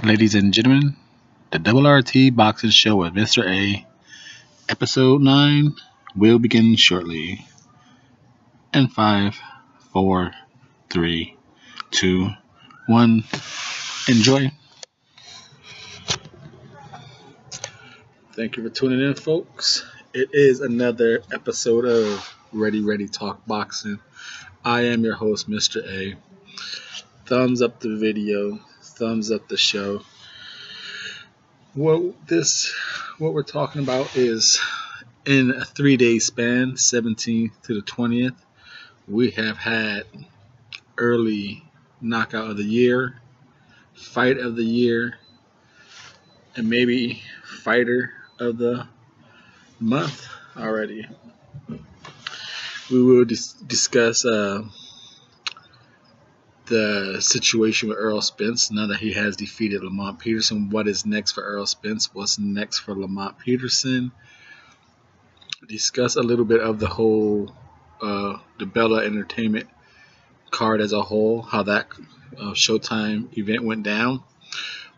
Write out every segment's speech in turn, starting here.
Ladies and gentlemen, the Double RT Boxing Show with Mr. A, Episode 9, will begin shortly. In 5, 4, 3, 2, 1, enjoy. Thank you for tuning in, folks. It is another episode of Ready Talk Boxing. I am your host, Mr. A. Thumbs up the video, thumbs up the show. What we're talking about is in a 3-day span, 17th to the 20th, we have had early knockout of the year, fight of the year, and maybe fighter of the month already. We will discuss the situation with Errol Spence now that he has defeated Lamont Peterson. What is next for Errol Spence? What's next for Lamont Peterson? Discuss a little bit of the whole the Bella Entertainment card as a whole, how that Showtime event went down.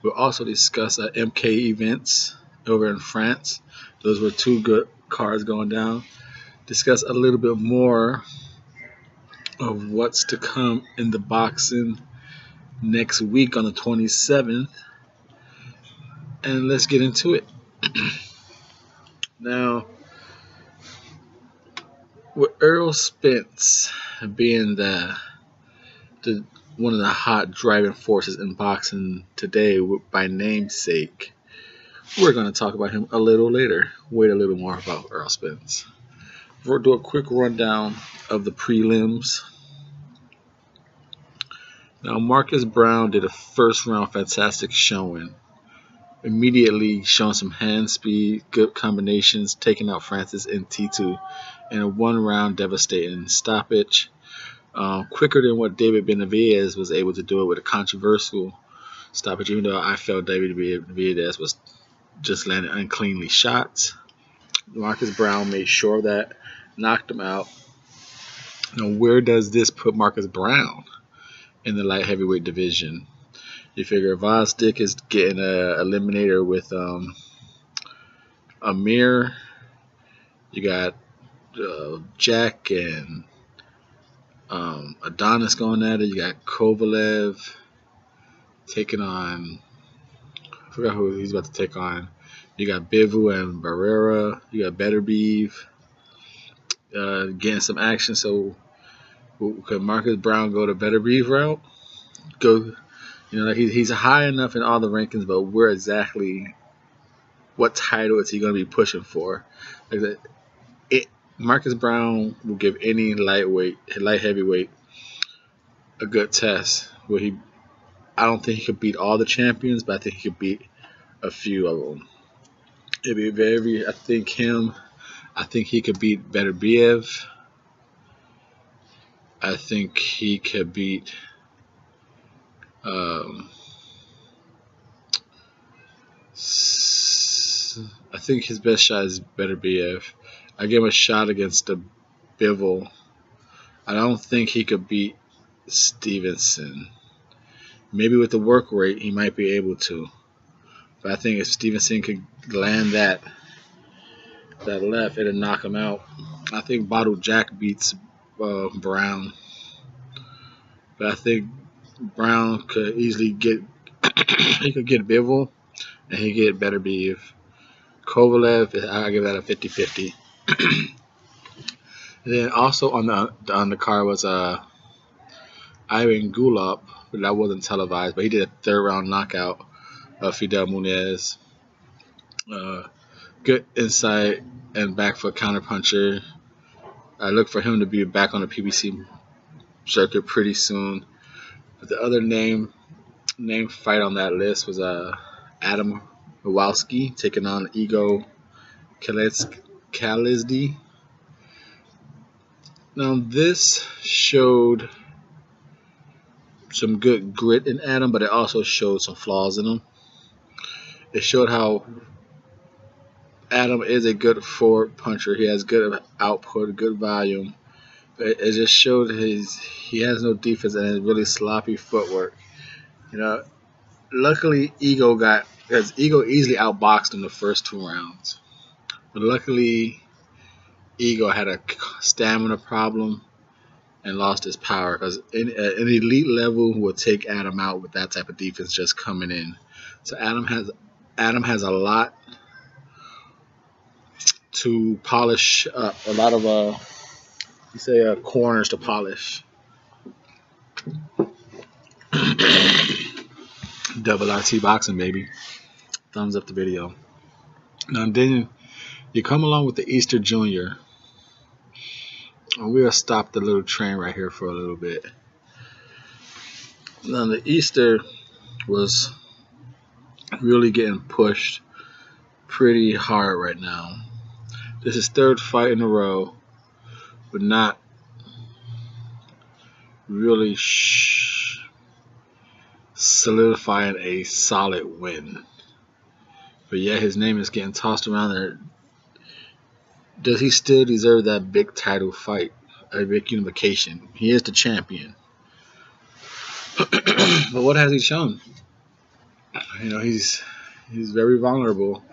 We'll also discuss MK events over in France. Those were two good cards going down. Discuss a little bit more of what's to come in the boxing next week on the 27th. And let's get into it. Now, with Errol Spence being the one of the hot driving forces in boxing today by namesake, we're going to talk about him a little later. Wait a little more about Errol Spence. We'll do a quick rundown of the prelims. Now, Marcus Brown did a first round fantastic showing. Immediately showing some hand speed, good combinations, taking out Francis in T2 in a 1-round devastating stoppage. Quicker than what David Benavidez was able to do it with a controversial stoppage, even though I felt David Benavidez was just landing uncleanly shots. Marcus Brown made sure of that, knocked him out. Now, where does this put Marcus Brown in the light heavyweight division? You figure Vosdick is getting an eliminator with Amir. You got Jack and Adonis going at it. You got Kovalev taking on, I forgot who he's about to take on. You got Bivu and Barrera. You got Beterbiev getting some action. So could Marcus Brown go the Beterbiev route? He's high enough in all the rankings, but where exactly, what title is he going to be pushing for? Marcus Brown will give any light heavyweight a good test. I don't think he could beat all the champions, but I think he could beat a few of them. I think he could beat Beterbiev. I think he could beat I think his best shot is Beterbiev. I give him a shot against the Bivol. I don't think he could beat Stevenson. Maybe with the work rate he might be able to. But I think if Stevenson could land that left, it'll knock him out. I think Bottle Jack beats Brown. But I think Brown could easily get Bivol and he could get Beterbiev. Kovalev, I give that a 50-50. Then also on the card was Ivan Gulop, but that wasn't televised, but he did a 3rd round knockout of Fidel Munez. Good insight and back foot counterpuncher. I look for him to be back on the PBC circuit pretty soon. But the other name fight on that list was Adam Kowalski taking on Igor Kalizdi. Now, this showed some good grit in Adam, but it also showed some flaws in him. It showed how Adam is a good forward puncher. He has good output, good volume. But it just showed he has no defense and has really sloppy footwork. Luckily, because Ego easily outboxed him the first 2 rounds. But luckily, Ego had a stamina problem and lost his power because an elite level will take Adam out with that type of defense just coming in. So Adam has a lot to polish up, a lot of corners to polish. Double RT boxing, baby. Thumbs up the video. Now then you come along with the Easter Junior. And we'll stop the little train right here for a little bit. Now the Easter was really getting pushed pretty hard right now. This is third fight in a row, but not really solidifying a solid win. But yeah, his name is getting tossed around there. Does he still deserve that big title fight, a big unification? He is the champion. But what has he shown? You know, he's very vulnerable.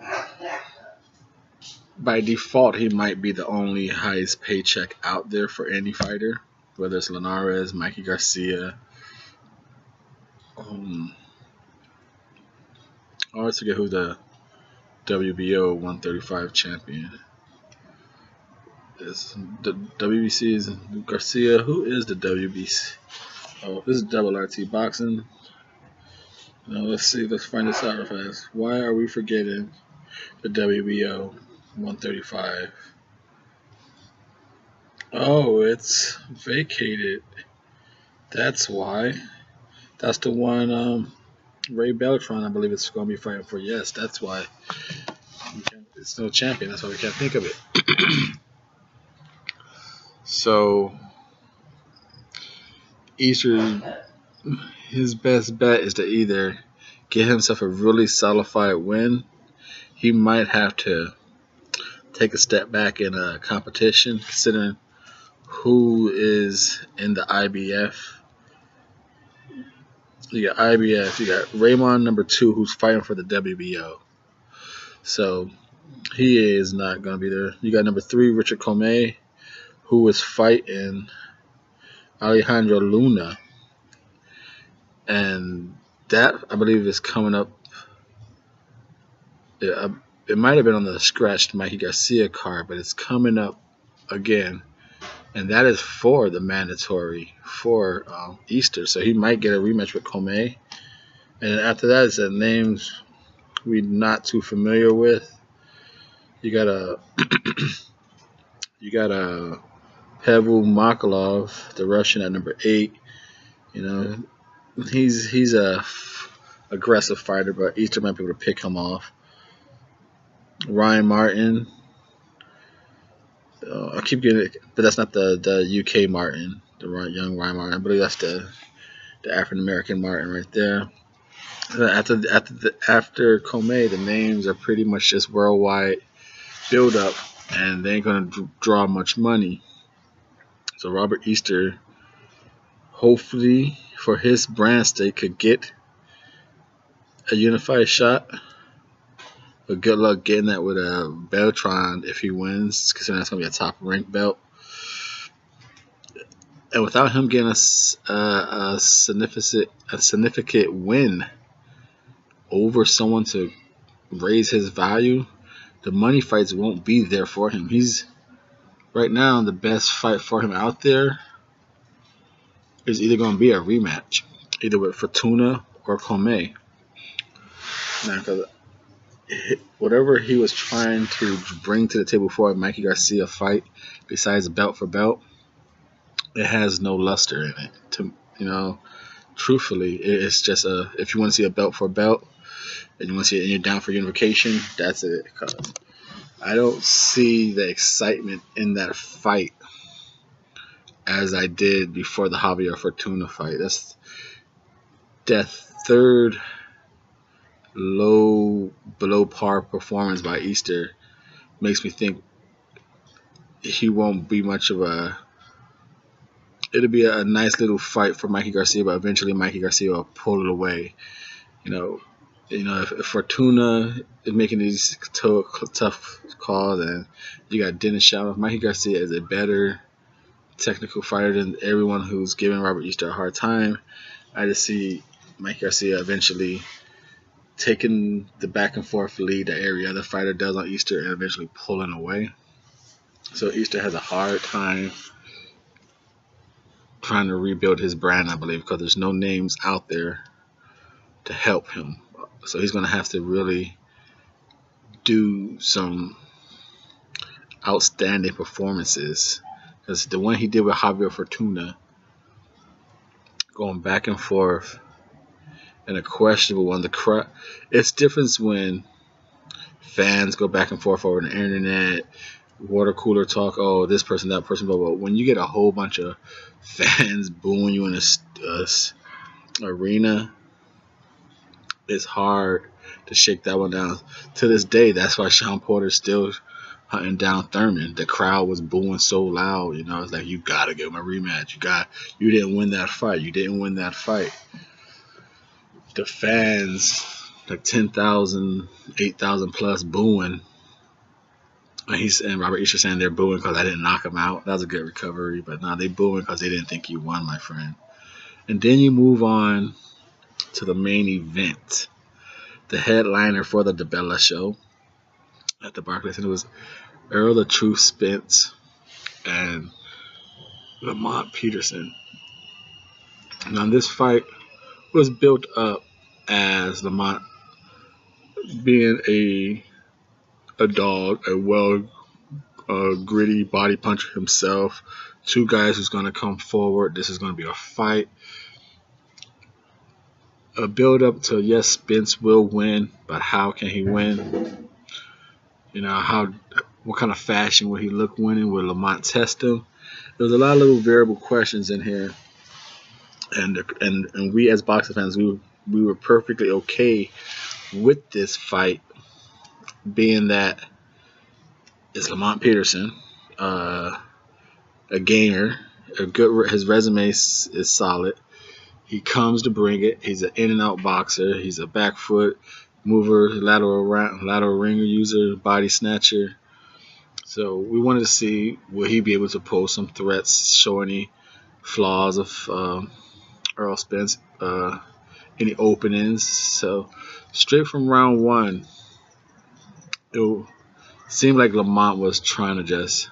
By default, he might be the only highest paycheck out there for any fighter, whether it's Linares, Mikey Garcia. I always forget who the WBO 135 champion is. The WBC is Garcia. Who is the WBC? Oh, this is double RT boxing. Now let's see. Let's find this out real fast. Why are we forgetting the WBO 135? Oh, it's vacated. That's why. That's the one Ray Beltran, I believe, it's going to be fighting for. Yes, that's why. It's no champion. That's why we can't think of it. So, Easter, his best bet is to either get himself a really solidified win. He might have to take a step back in a competition, considering who is in the IBF. You got IBF, you got Raymond number 2, who's fighting for the WBO. So he is not going to be there. You got number 3, Richard Comey, who is fighting Alejandro Luna. And that, I believe, is coming up. It might have been on the scratched Mikey Garcia card, but it's coming up again. And that is for the mandatory for Easter. So he might get a rematch with Comey. And after that, it's the names we're not too familiar with. You got a Pavel Makalov, the Russian at number 8. You know, he's a aggressive fighter, but Easter might be able to pick him off. Ryan Martin. I keep getting it, but that's not the UK Martin, the young Ryan Martin. I believe that's the African American Martin right there. After Comey, the names are pretty much just worldwide build up, and they ain't gonna draw much money. So Robert Easter, hopefully for his brand stake, could get a unified shot. But good luck getting that with a Beltran if he wins, considering that's going to be a top ranked belt. And without him getting a significant win over someone to raise his value, the money fights won't be there for him. He's right now the best fight for him out there is either going to be a rematch, either with Fortuna or Comey. Now, because whatever he was trying to bring to the table for a Mikey Garcia fight, besides belt for belt, it has no luster in it. Truthfully, it's just if you want to see a belt for belt and you want to see it and you're down for unification, that's it. Because I don't see the excitement in that fight as I did before the Javier Fortuna fight. That's that third below par performance by Easter makes me think he won't be much of a. It'll be a nice little fight for Mikey Garcia, but eventually Mikey Garcia will pull it away. If Fortuna is making these tough calls, and you got Dennis Shaw, Mikey Garcia is a better technical fighter than everyone who's giving Robert Easter a hard time. I just see Mikey Garcia eventually taking the back and forth lead that every other fighter does on Easter and eventually pulling away. So Easter has a hard time trying to rebuild his brand, I believe, because there's no names out there to help him. So he's going to have to really do some outstanding performances, because the one he did with Javier Fortuna, going back and forth, and a questionable one. It's different when fans go back and forth over the internet, water cooler talk, oh, this person, that person, but when you get a whole bunch of fans booing you in a arena, it's hard to shake that one down. To this day, that's why Sean Porter's still hunting down Thurman. The crowd was booing so loud, it's like, you gotta give him a rematch. You didn't win that fight. You didn't win that fight. The fans, like 10,000, 8,000 plus booing. And Robert Easter saying they're booing because I didn't knock him out. That was a good recovery. But now they booing because they didn't think you won, my friend. And then you move on to the main event, the headliner for the DeBella show at the Barclays, and it was Earl the Truth Spence and Lamont Peterson. Now this fight was built up as Lamont being a dog, a gritty body puncher himself. Two guys who's going to come forward. This is going to be a fight. A build up to, yes, Spence will win, but how can he win? What kind of fashion will he look winning? Will Lamont test him? There's a lot of little variable questions in here, and we as boxing fans, we were perfectly okay with this fight, being that it's Lamont Peterson, a gainer, his resume is solid. He comes to bring it. He's an in and out boxer. He's a back foot mover, lateral ringer user, body snatcher. So we wanted to see, will he be able to pose some threats, show any flaws of Earl Spence, any openings. So straight from round one, it seemed like Lamont was trying to just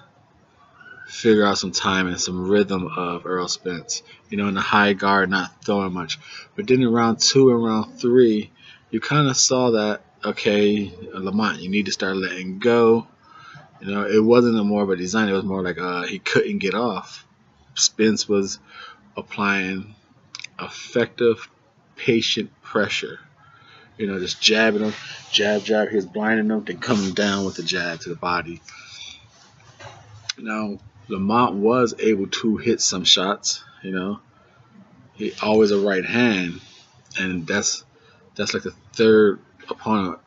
figure out some time and some rhythm of Earl Spence, in the high guard, not throwing much. But then in round two and round three, you kind of saw that, okay, Lamont, you need to start letting go. It wasn't more of a design. It was more like he couldn't get off. Spence was applying effective, patient pressure. Just jabbing him, jab. He was blinding him, then coming down with the jab to the body. Now, Lamont was able to hit some shots. He always a right hand, and that's like the third opponent.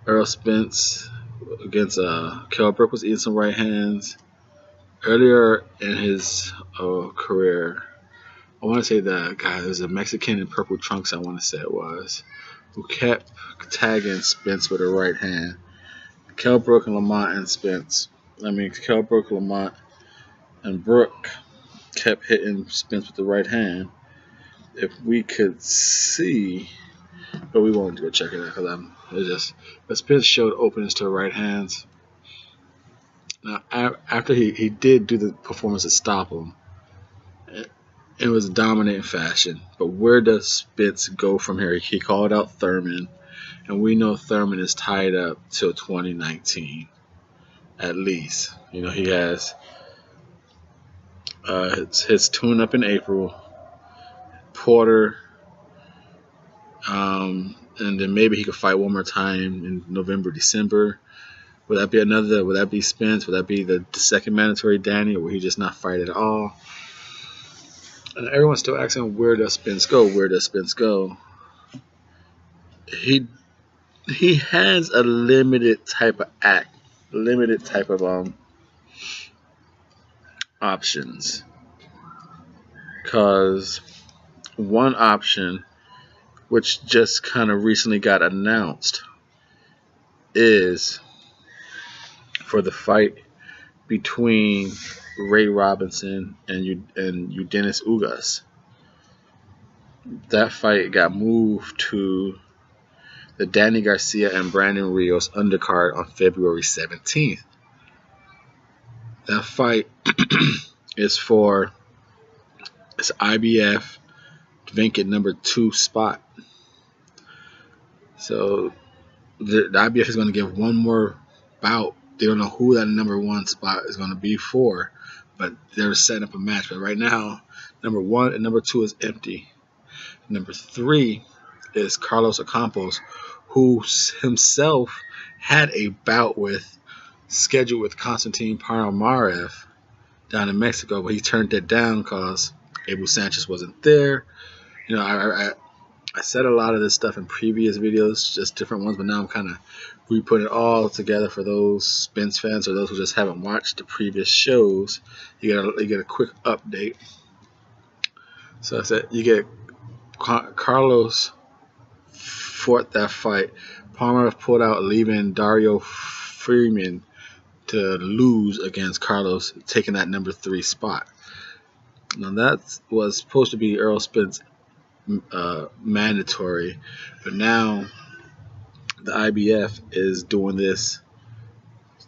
Earl Spence against Kell Brook was eating some right hands earlier in his career. I want to say that guy was a Mexican in purple trunks. I want to say it was, who kept tagging Spence with a right hand. Kell Brook and Lamont and Spence. Kell Brook, Lamont, and Brook kept hitting Spence with the right hand. If we could see, but we won't go check it out but Spence showed openings to right hands. Now, after he did do the performance to stop him, it was dominant in fashion. But where does Spence go from here? He called out Thurman, and we know Thurman is tied up till 2019, at least. He has his tune-up in April, Porter, and then maybe he could fight one more time in November, December. Would that be Spence? Would that be the second mandatory Danny, or would he just not fight at all? And everyone's still asking, where does Spence go? Where does Spence go? He has a limited type of options. Because one option which just kind of recently got announced, is for the fight between Ray Robinson and Dennis Ugas. That fight got moved to the Danny Garcia and Brandon Rios undercard on February 17th. That fight is for its IBF vacant number 2 spot. So the IBF is going to give one more bout. They don't know who that number 1 spot is going to be for, but they're setting up a match. But right now, number 1 and number 2 is empty. Number 3 is Carlos Ocampos, who himself had a bout scheduled with Konstantin Paramarev down in Mexico, but he turned it down because Abel Sanchez wasn't there. You know, I said a lot of this stuff in previous videos, just different ones, but now I'm kind of re-putting it all together for those Spence fans or those who just haven't watched the previous shows. You get a quick update. So I said you get Carlos fought that fight. Paramarev pulled out, leaving Dario Freeman to lose against Carlos, taking that number 3 spot. Now that was supposed to be Errol Spence mandatory, but now the IBF is doing this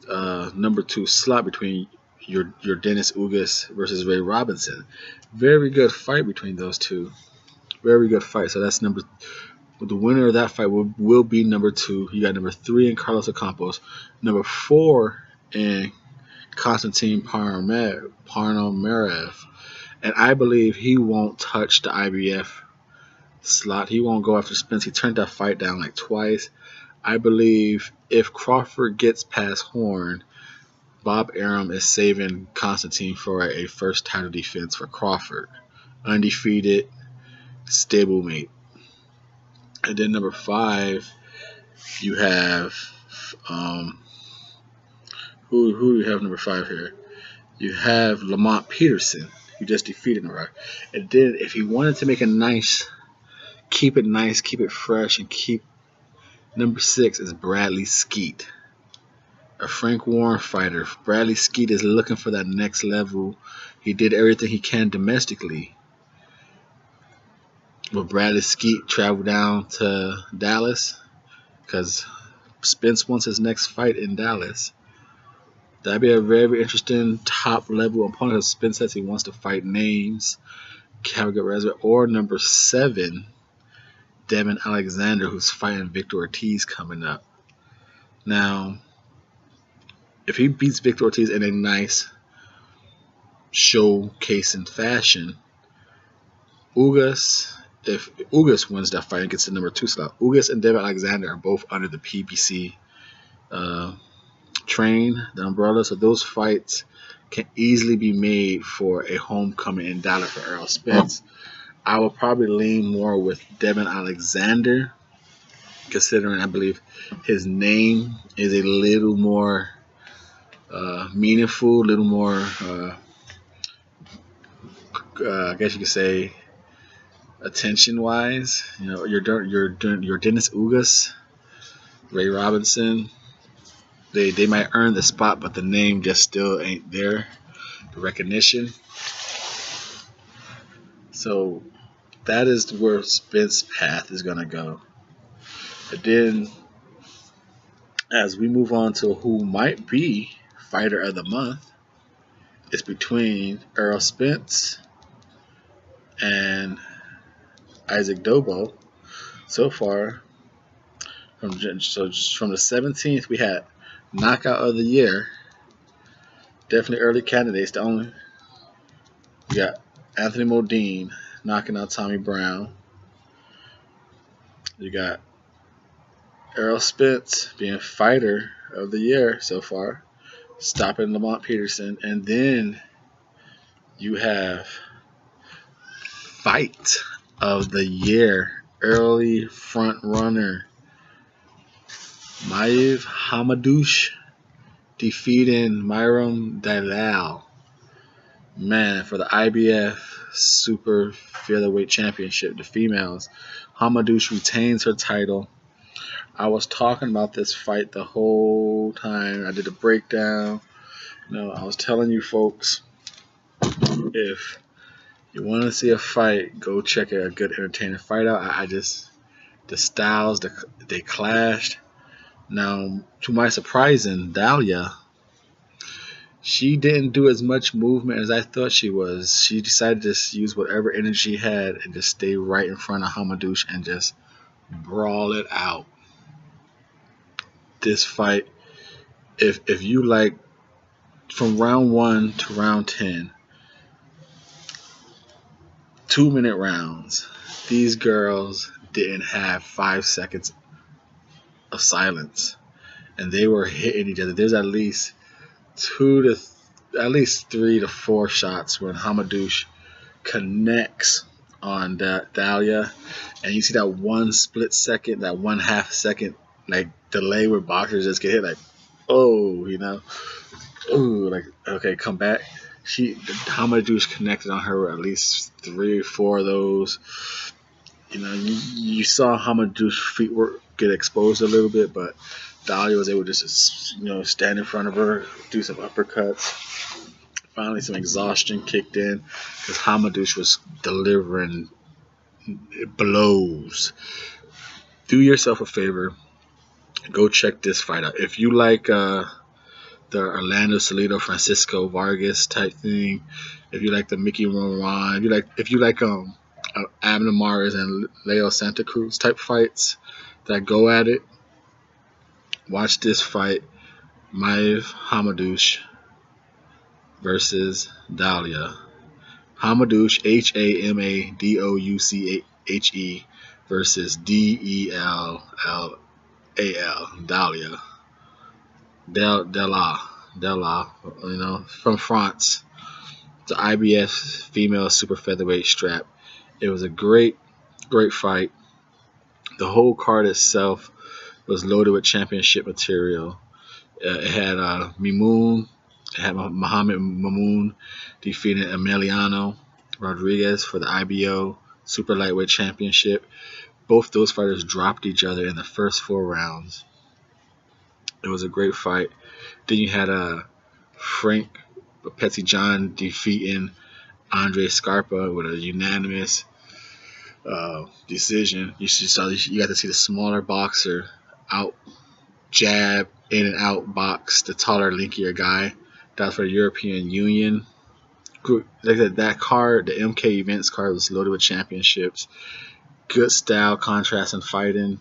number 2 slot between your Dennis Ugas versus Ray Robinson. Very good fight between those two. Very good fight. So that's the winner of that fight will be number 2. You got number 3 in Carlos Ocampos, number 4 in Konstantin Paramarev, and I believe he won't touch the IBF slot. He won't go after Spence. He turned that fight down like twice. I believe if Crawford gets past Horn, Bob Arum is saving Konstantin for a first title defense for Crawford. Undefeated, stablemate. And then number 5, you have who do you have number 5 here? You have Lamont Peterson, who just defeated him, right? And then if he wanted to make keep it fresh, and keep number 6 is Bradley Skeet, a Frank Warren fighter. Bradley Skeet is looking for that next level. He did everything he can domestically. Will Bradley Skeet travel down to Dallas? Because Spence wants his next fight in Dallas. That'd be a very interesting top-level opponent. Spence says he wants to fight names, or number 7, Devin Alexander, who's fighting Victor Ortiz coming up. Now, if he beats Victor Ortiz in a nice showcasing fashion, if Ugas wins that fight and gets the number 2 slot, Ugas and Devin Alexander are both under the PBC train, the umbrella, so those fights can easily be made for a homecoming in Dallas for Errol Spence. I will probably lean more with Devin Alexander, considering I believe his name is a little more meaningful, a little more, I guess you could say, attention-wise. You know, your Dennis Ugas, Ray Robinson, they might earn the spot, but the name just still ain't there, the recognition. So that is where Spence's path is going to go. But then, as we move on to who might be Fighter of the Month, it's between Errol Spence and Isaac Dobo. So far, from the 17th, we had Knockout of the Year. Definitely early candidates. We got Anthony Modine knocking out Tommy Brown. You got Errol Spence being Fighter of the Year so far, stopping Lamont Peterson. And then you have Fight of the Year, early front runner, Maiev Hamadouche defeating Myram Dalal. Man, for the IBF Super Featherweight Championship, the females, Hamadouche retains her title. I was talking about this fight the whole time. I did a breakdown. I was telling you folks, if you want to see a fight, go check a good entertaining fight out. I just, the styles, they clashed. Now, to my surprising, Dahlia, she didn't do as much movement as I thought she was. She decided to just use whatever energy she had and just stay right in front of Hamadouche and just brawl it out. This fight, if you like, from round 1 to round 10, 2-minute rounds, these girls didn't have 5 seconds of silence, and they were hitting each other. There's at least 3 to 4 shots when Hamadouche connects on that Dahlia, and you see that 1 split second, that 1/2 second like delay where boxers just get hit, like, oh, like, okay, come back. Hamadouche connected on her with at least 3 or 4 of those. You saw Hamadouche's feet work get exposed a little bit, but Dahlia was able to just stand in front of her, do some uppercuts. Finally, some exhaustion kicked in because Hamadouche was delivering blows. Do yourself a favor, go check this fight out. If you like the Orlando Salido, Francisco Vargas type thing, if you like the Mickey Rowan, if you like Abner Mares and Leo Santa Cruz type fights that go at it, watch this fight, Maiev Hamadouche versus Dahlia. Hamadouche, Hamadouche versus Dellal, Dahlia. Della, from France. The IBF female super featherweight strap. It was a great fight. The whole card itself was loaded with championship material. It had Mohamed Mamoun defeating Emiliano Rodriguez for the IBO Super Lightweight Championship. Both those fighters dropped each other in the first 4 rounds. It was a great fight. Then you had Frank Pettyjohn defeating Andre Scarpa with a unanimous decision. You got to see the smaller boxer out jab in and out box the taller, linkier guy. That was for the European Union. Like that card, the MK Events card, was loaded with championships. Good style, contrast, and fighting.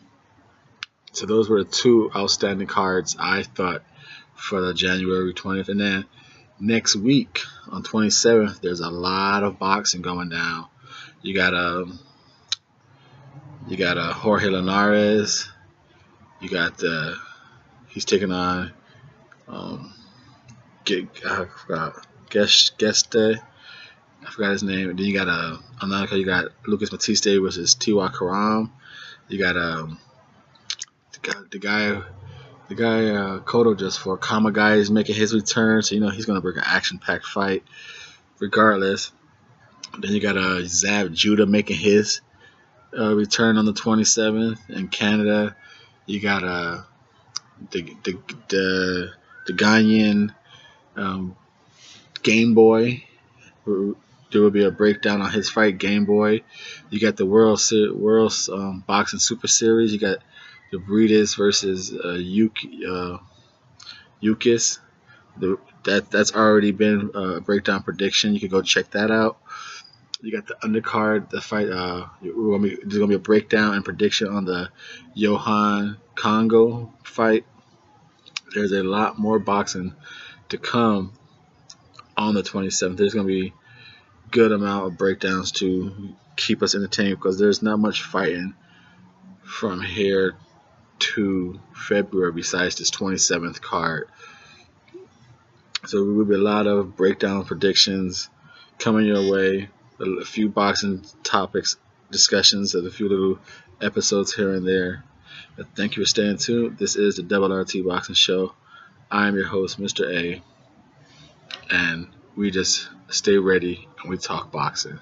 So those were the 2 outstanding cards, I thought, for the January 20th. And then next week on 27th, there's a lot of boxing going down. You got Jorge Linares. You got he's taking on Geste. I forgot his name. And then you got you got Lucas Matiste versus Tiwa Karam. You got the guy Cotto just for Kama guy is making his return, so he's gonna bring an action-packed fight regardless. Then you got Zab Judah making his return on the 27th in Canada. You got the Ghanaian Game Boy. There will be a breakdown on his fight, Game Boy. You got the World Boxing Super Series. You got the Breeders versus Yukis. That's already been a breakdown prediction. You can go check that out. You got the undercard, the fight. There's gonna be a breakdown and prediction on the Johan Congo fight. There's a lot more boxing to come on the 27th. There's gonna be good amount of breakdowns to keep us entertained because there's not much fighting from here to February besides this 27th card. So there will be a lot of breakdown predictions coming your way, a few boxing topics, discussions, and a few little episodes here and there. But thank you for staying tuned. This is the Double RT Boxing Show. I'm your host, Mr. A, and we just stay ready and we talk boxing.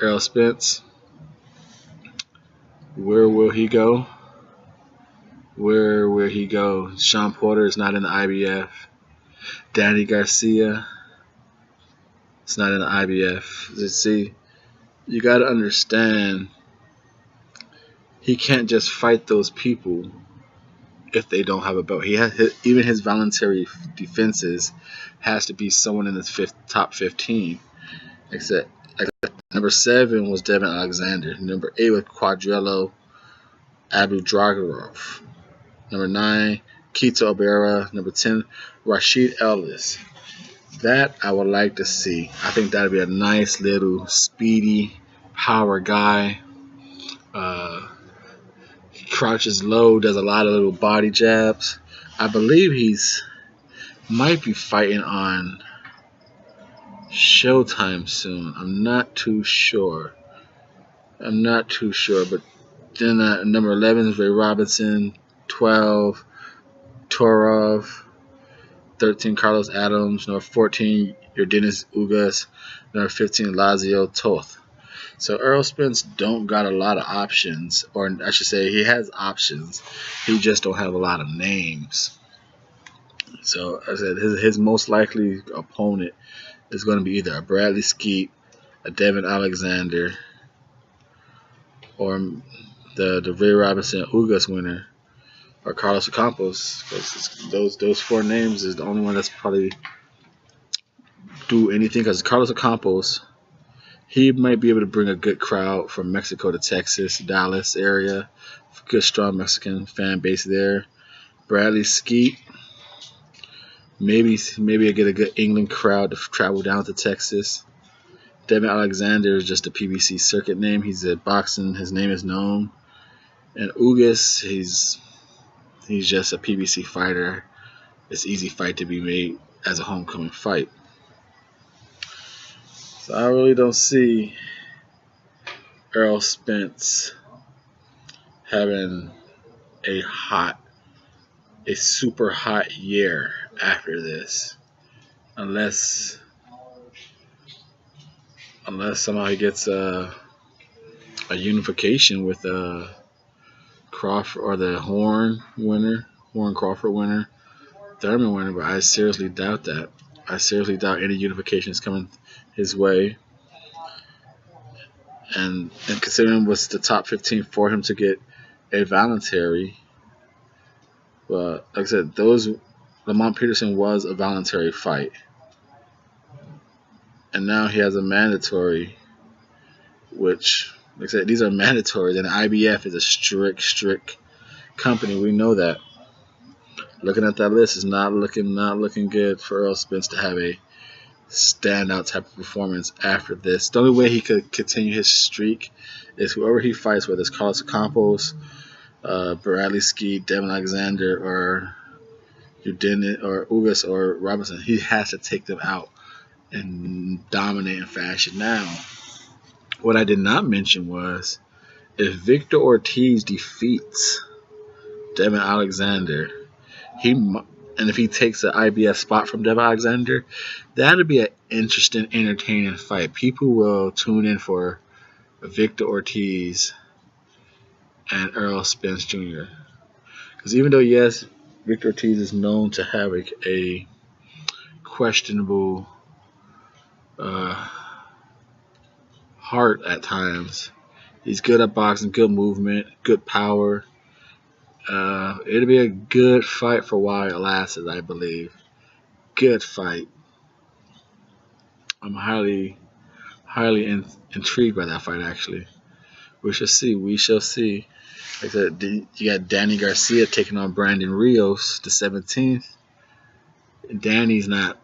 Errol Spence, where will he go? Where will he go? Sean Porter is not in the IBF. Danny Garcia is not in the IBF. See, you got to understand, he can't just fight those people if they don't have a belt. He has even his voluntary defenses has to be someone in the top 15. Except number 7 was Devin Alexander. Number 8 was Quadrillo Abu Dragarov. Number 9, Keito Obera. Number 10, Rashid Ellis. That I would like to see. I think that would be a nice little speedy power guy. He crouches low, does a lot of little body jabs. I believe he's might be fighting on Showtime soon. I'm not too sure. But then number 11 is Ray Robinson. 12, Torov. 13, Carlos Adams. Number 14, Yordenis Ugas. Number 15, Lazio Toth. So Errol Spence don't got a lot of options, or I should say he has options. He just don't have a lot of names. So I said his most likely opponent is going to be either a Bradley Skeet, a Devin Alexander, or the Ray Robinson Ugas winner, or Carlos Campos. Those 4 names is the only one that's probably do anything, because Carlos Campos, he might be able to bring a good crowd from Mexico to Texas, Dallas area. Good, strong Mexican fan base there. Bradley Skeet, maybe I get a good England crowd to travel down to Texas. Devin Alexander is just a PBC circuit name. He's a boxing. His name is known. And Ugas, he's just a PBC fighter. It's an easy fight to be made as a homecoming fight. So I really don't see Errol Spence having a super hot year after this, unless somehow he gets a unification with Crawford or the Horn Crawford winner, Thurman winner. But I seriously doubt that. I seriously doubt any unification is coming his way. And considering what's the top 15 for him to get a voluntary, but like I said, Lamont Peterson was a voluntary fight, and now he has a mandatory, which, like I said, these are mandatory. Then the IBF is a strict company. We know that. Looking at that list is not looking good for Errol Spence to have a standout type of performance after this. The only way he could continue his streak is whoever he fights, whether it's Carlos Campos, Bradley Skeet, Devin Alexander, or Yordenis, or Ugas, or Robinson. He has to take them out in dominating fashion. Now, what I did not mention was, if Victor Ortiz defeats Devin Alexander, and if he takes an IBF spot from Devin Alexander, that would be an interesting, entertaining fight. People will tune in for Victor Ortiz and Errol Spence Jr. Because even though, yes, Victor Ortiz is known to have a questionable heart at times, he's good at boxing, good movement, good power. It'll be a good fight for while it lasts, I believe. Good fight. I'm highly intrigued by that fight, actually. We shall see. Like I said, you got Danny Garcia taking on Brandon Rios the 17th. Danny's not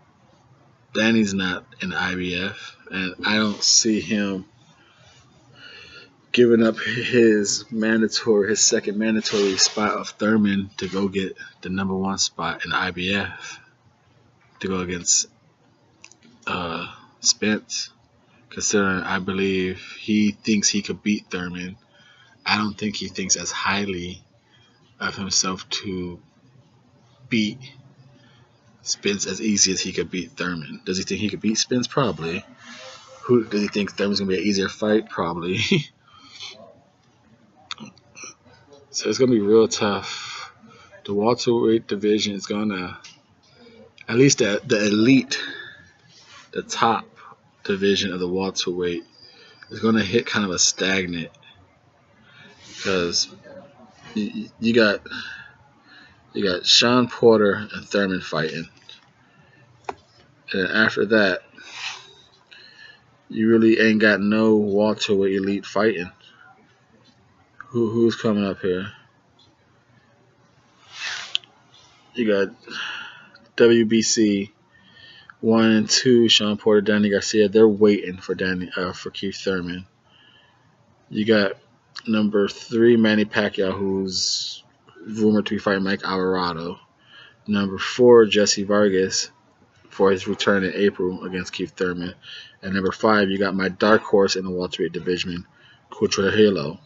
in the IBF, and I don't see him giving up his second mandatory spot of Thurman to go get the number 1 spot in the IBF to go against Spence. Considering I believe he thinks he could beat Thurman, I don't think he thinks as highly of himself to beat Spence as easy as he could beat Thurman. Does he think he could beat Spence? Probably. Who does he think Thurman's gonna be an easier fight? Probably. So it's gonna be real tough. The welterweight division is gonna, at least the elite, the top division of the welterweight is gonna hit kind of a stagnant, because you got Sean Porter and Thurman fighting, and after that, you really ain't got no welterweight elite fighting. Who's coming up here? You got WBC 1 and 2, Sean Porter, Danny Garcia. They're waiting for Keith Thurman. You got number 3, Manny Pacquiao, who's rumored to be fighting Mike Alvarado. Number 4, Jesse Vargas, for his return in April against Keith Thurman. And number 5, you got my dark horse in the welterweight division, Cutrujillo.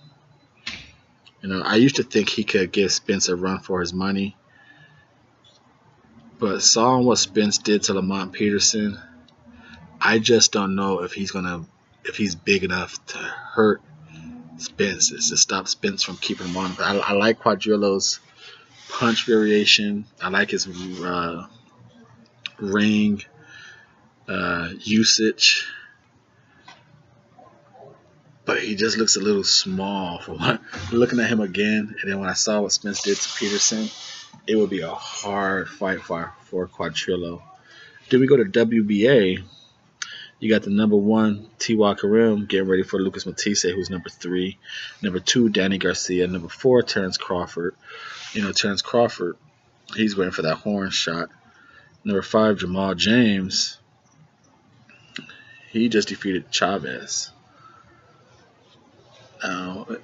You know, I used to think he could give Spence a run for his money, but saw what Spence did to Lamont Peterson, I just don't know if he's big enough to hurt Spence, to stop Spence from keeping him on. But I like Cutrujillo's punch variation. I like his ring usage, but he just looks a little small. Looking at him again, and then when I saw what Spence did to Peterson, it would be a hard fight for Cutrujillo. Then we go to WBA. You got the number 1, T.Y. Karim, getting ready for Lucas Matisse, who's number 3. Number 2, Danny Garcia. Number 4, Terrence Crawford. You know, Terrence Crawford, he's waiting for that horn shot. Number 5, Jamal James. He just defeated Chavez. Then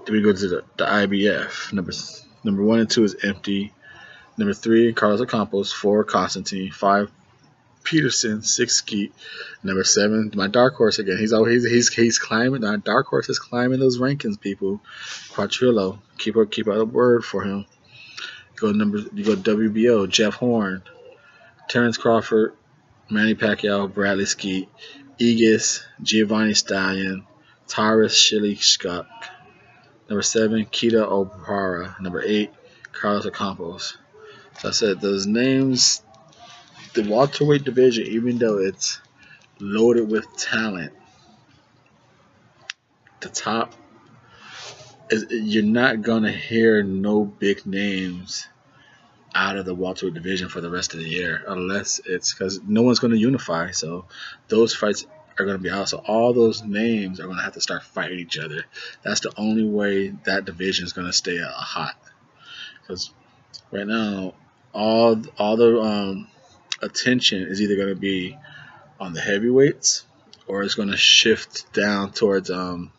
we go to the IBF. Number 1 and 2 is empty. Number 3, Carlos Ocampos. 4, Constantine. 5, Peterson. 6, Skeet. Number 7, my dark horse again. He's climbing. Our dark horse is climbing those rankings, people. Cutrujillo. Keep out a word for him. You go WBO. Jeff Horn, Terrence Crawford, Manny Pacquiao, Bradley Skeet, Aegis, Giovanni Stallion, Taurus Shilly Schuck. Number 7, Kita O'Hara. Number 8, Carlos Ocampos. So I said those names, the welterweight division, even though it's loaded with talent, the top is, you're not gonna hear no big names out of the welterweight division for the rest of the year, unless it's because no one's gonna unify. So those fights are gonna be out. So all those names are gonna have to start fighting each other. That's the only way that division is gonna stay hot. Because right now, all the attention is either going to be on the heavyweights, or it's going to shift down towards the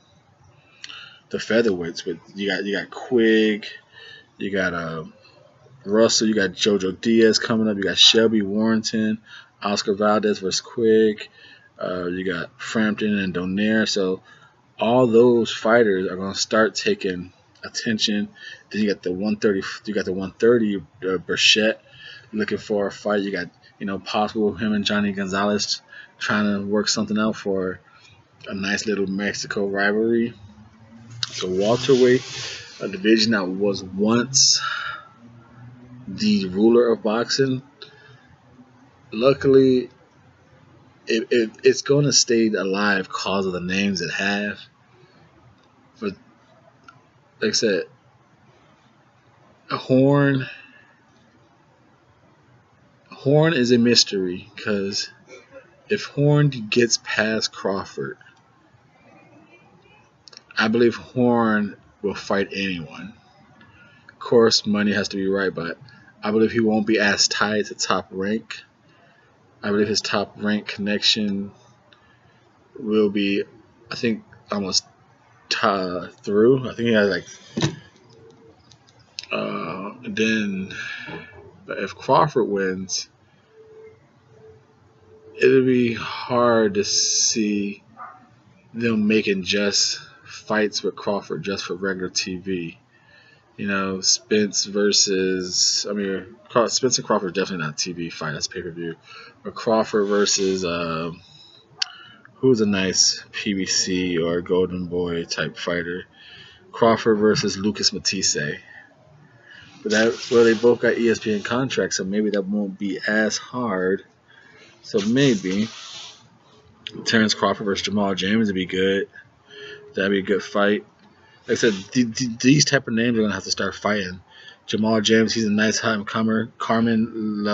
featherweights. With you got Quigg, you got Russell, you got Jojo Diaz coming up, you got Shelby Warrington, Oscar Valdez versus Quigg, you got Frampton and Donaire. So all those fighters are going to start taking attention. Then you got the 130. You got the 130 Burchett looking for a fight. You got possible him and Johnny Gonzalez trying to work something out for a nice little Mexico rivalry. So welterweight, a division that was once the ruler of boxing, luckily it's going to stay alive because of the names it have. But like I said, Horn is a mystery, because if Horn gets past Crawford, I believe Horn will fight anyone. Of course, money has to be right, but I believe he won't be as tied to Top Rank. I believe his Top Rank connection will be, I think, almost through. I think he has then, but if Crawford wins, it'll be hard to see them making just fights with Crawford just for regular TV. You know, Spence versus, I mean, Spence and Crawford definitely not a TV fight. That's pay per view. But Crawford versus who's a nice PBC or Golden Boy type fighter? Crawford versus Lucas Matisse. But that, well, they both got ESPN contracts, so maybe that won't be as hard. So maybe Terrence Crawford versus Jamal James would be good. That'd be a good fight. Like I said, these type of names are gonna have to start fighting. Jamal James, he's a nice comer. Carmen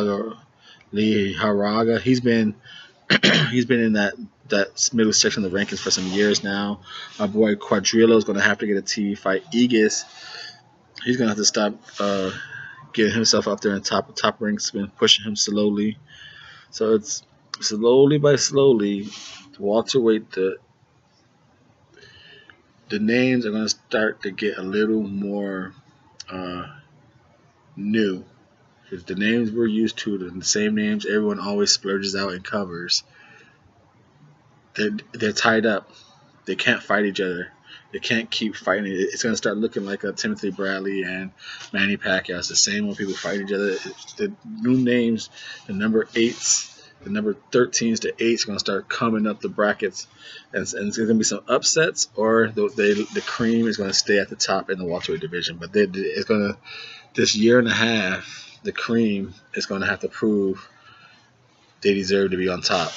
Liharaga, he's been he's been in that middle section of the rankings for some years now. My boy Quadrillo is gonna have to get a TV fight. Aegis, he's gonna have to stop getting himself up there in top ranks. Been pushing him slowly, so it's slowly by slowly. Welterweight, the names are going to start to get a little more new. Because the names we're used to, the same names everyone always splurges out and covers, they're tied up. They can't fight each other. They can't keep fighting. It's going to start looking like a Timothy Bradley and Manny Pacquiao. It's the same when people fight each other. The new names, the number 8s, the number 13s to 8s are going to start coming up the brackets. And it's going to be some upsets, or the cream is going to stay at the top in the welterweight division. But it's going to, this year and a half, the cream is going to have to prove they deserve to be on top.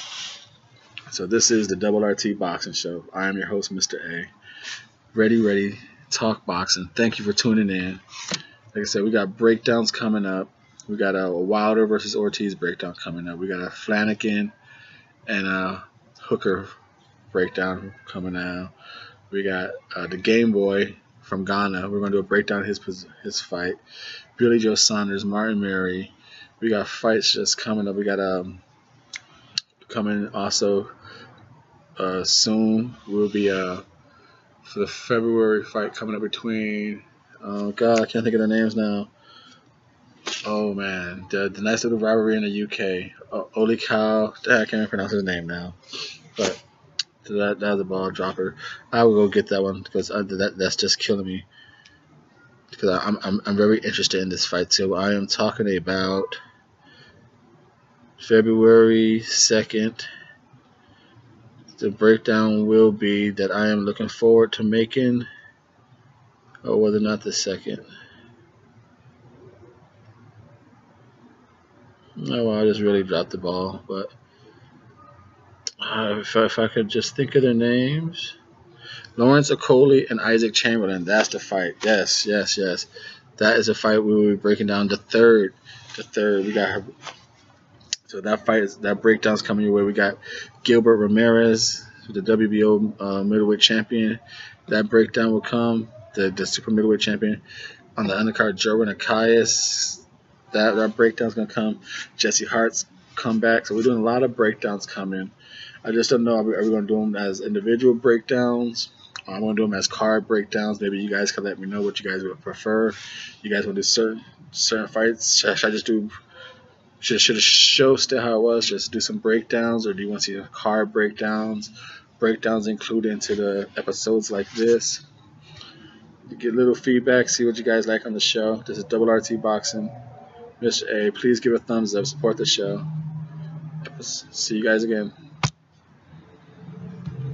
So this is the Double RT Boxing Show. I am your host, Mr.A. Ready, talk boxing. Thank you for tuning in. Like I said, we got breakdowns coming up. We got a Wilder versus Ortiz breakdown coming up. We got a Flanagan and a Hooker breakdown coming out. We got the Game Boy from Ghana. We're going to do a breakdown of his fight. Billy Joe Saunders, Martin Murray. We got fights just coming up. We got coming also soon. Will be for the February fight coming up between, oh God, I can't think of their names now. Oh man, the nice little rivalry in the UK. Oli Cow, I can't even pronounce his name now. But that was a ball dropper. I will go get that one because that's just killing me. Because I'm very interested in this fight too. I am talking about February 2nd. The breakdown will be that I am looking forward to making, or whether or not the 2nd. Oh, well, I just really dropped the ball. But if I could just think of their names. Lawrence Okoli and Isaac Chamberlain. That's the fight. Yes. That is a fight we will be breaking down. The third. We got her. So that breakdown's coming your way. We got Gilbert Ramirez, the WBO middleweight champion. That breakdown will come. The super middleweight champion. On the undercard, Jordan Akias. That breakdown's gonna come. Jesse Hart's comeback. So we're doing a lot of breakdowns coming. I just don't know. Are we gonna do them as individual breakdowns? I'm gonna do them as card breakdowns. Maybe you guys can let me know what you guys would prefer. You guys want to do certain fights? Should I just do? Should the show stay how it was? Just do some breakdowns, or do you want to see card breakdowns? Breakdowns included into the episodes like this. You get a little feedback, see what you guys like on the show. This is Double RT Boxing. Mr.A. Please give a thumbs up, support the show. See you guys again.